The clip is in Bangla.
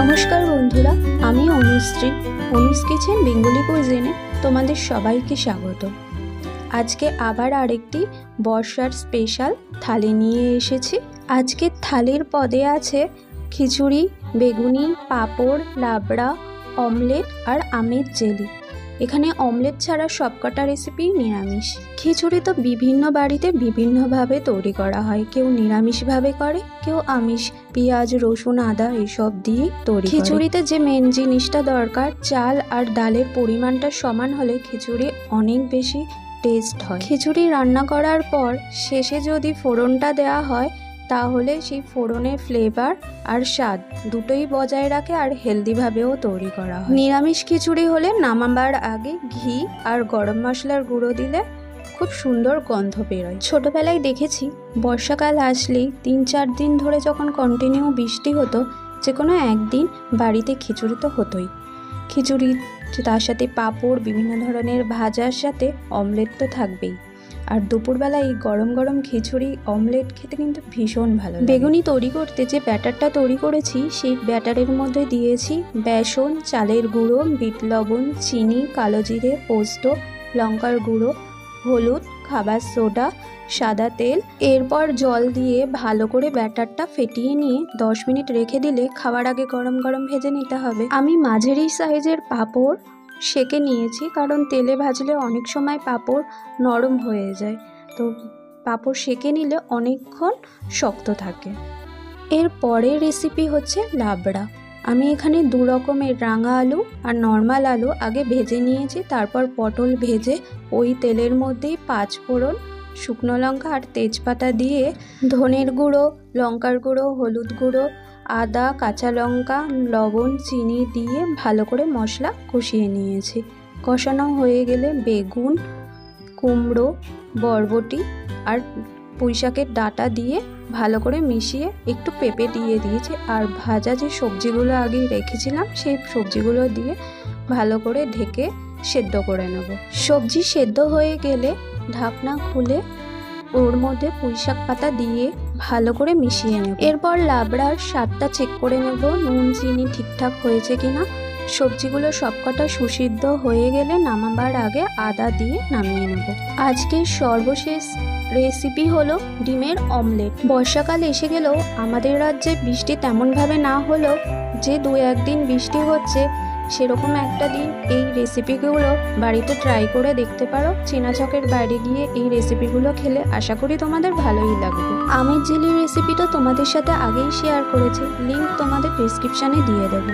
নমস্কার বন্ধুরা, আমি অনুশ্রী। অনুস কিচেন বেঙ্গলি কুইজিনে তোমাদের সবাইকে স্বাগত। আজকে আবার আরেকটি বর্ষার স্পেশাল থালি নিয়ে এসেছি। আজকের থালির পদে আছে খিচুড়ি, বেগুনি, পাঁপড়, লাবড়া, অমলেট আর আমের জেলি। এখানে অমলেট ছাড়া সবকটা রেসিপি নিরামিষ। খিচুড়ি তো বিভিন্ন বাড়িতে বিভিন্নভাবে তৈরি করা হয়, কেউ নিরামিষভাবে করে, কেউ আমিষ, পেঁয়াজ, রসুন, আদা এসব দিয়ে তৈরি। খিচুড়িতে যে মেন জিনিসটা দরকার, চাল আর ডালের পরিমাণটা সমান হলে খিচুড়ি অনেক বেশি টেস্ট হয়। খিচুড়ি রান্না করার পর শেষে যদি ফোড়নটা দেওয়া হয় তাহলে সেই ফোড়নের ফ্লেভার আর স্বাদ দুটোই বজায় রাখে আর হেলদিভাবেও তৈরি করা হয়। নিরামিষ খিচুড়ি হলে নামাবার আগে ঘি আর গরম মশলার গুঁড়ো দিলে খুব সুন্দর গন্ধ বেরোয়। ছোটবেলায় দেখেছি বর্ষাকাল আসলেই 3-4 দিন ধরে যখন কন্টিনিউ বৃষ্টি হতো, যে কোনো একদিন বাড়িতে খিচুড়ি তো হতোই। খিচুড়ি তার সাথে পাঁপড়, বিভিন্ন ধরনের ভাজার সাথে অমলেট তো থাকবেই। আর দুপুরবেলা এই গরম গরম খিচুড়ি অমলেট খেতে কিন্তু ভীষণ ভালো লাগে। বেগুনি তৈরি করতে যে ব্যাটারটা তৈরি করেছি, সেই ব্যাটারের মধ্যে দিয়েছি বেসন, চালের গুঁড়ো, বিট লবণ, চিনি, কালো জিরে, পোস্ত, লঙ্কার গুঁড়ো, হলুদ, খাবার সোডা, সাদা তেল। এরপর জল দিয়ে ভালো করে ব্যাটারটা ফেটিয়ে নিয়ে 10 মিনিট রেখে দিলে খাওয়ার আগে গরম গরম ভেজে নিতে হবে। আমি মাঝারি সাইজের পাঁপড় সেকে নিয়েছি, কারণ তেলে ভাজলে অনেক সময় পাঁপড় নরম হয়ে যায়, তো পাঁপড় সেকে নিলে অনেকক্ষণ শক্ত থাকে। এর পরের রেসিপি হচ্ছে লাবড়া। আমি এখানে 2 রকমের রাঙা আলু আর নর্মাল আলু আগে ভেজে নিয়েছি, তারপর পটল ভেজে ওই তেলের মধ্যেই 5 ফোড়ন, শুকনো লঙ্কা আর তেজপাতা দিয়ে ধনের গুঁড়ো, লঙ্কার গুঁড়ো, হলুদ গুঁড়ো, আদা, কাঁচা লঙ্কা, লবণ, চিনি দিয়ে ভালো করে মশলা কষিয়ে নিয়েছি। কষানো হয়ে গেলে বেগুন, কুমড়ো, বরবটি আর পুঁইশাকের ডাঁটা দিয়ে ভালো করে মিশিয়ে একটু পেঁপে দিয়ে দিয়েছি। আর ভাজা যে সবজিগুলো আগে রেখেছিলাম সেই সবজিগুলো দিয়ে ভালো করে ঢেকে সেদ্ধ করে নেব। সবজি সেদ্ধ হয়ে গেলে ঢাকনা খুলে ওর মধ্যে পুঁইশাক পাতা দিয়ে ভালো করে মিশিয়ে নেব। এরপর লাবড়ার স্বাদটা চেক করে নেব, নুন চিনি ঠিকঠাক হয়েছে কিনা। সবজিগুলো সবকটা সুসিদ্ধ হয়ে গেলে নামাবার আগে আদা দিয়ে নামিয়ে নেব। আজকের সর্বশেষ রেসিপি হলো ডিমের অমলেট। বর্ষাকাল এসে গেলেও আমাদের রাজ্যে বৃষ্টি তেমনভাবে না হলেও যে 2-1 দিন বৃষ্টি হচ্ছে, সেরকম একটা দিন এই রেসিপিগুলো বাড়িতে ট্রাই করে দেখতে পারো। চেনাচকের বাইরে গিয়ে এই রেসিপিগুলো খেলে আশা করি তোমাদের ভালোই লাগবে। আমের জেলির রেসিপিটা তোমাদের সাথে আগেই শেয়ার করেছি, লিঙ্ক তোমাদের ডেসক্রিপশানে দিয়ে দেবো।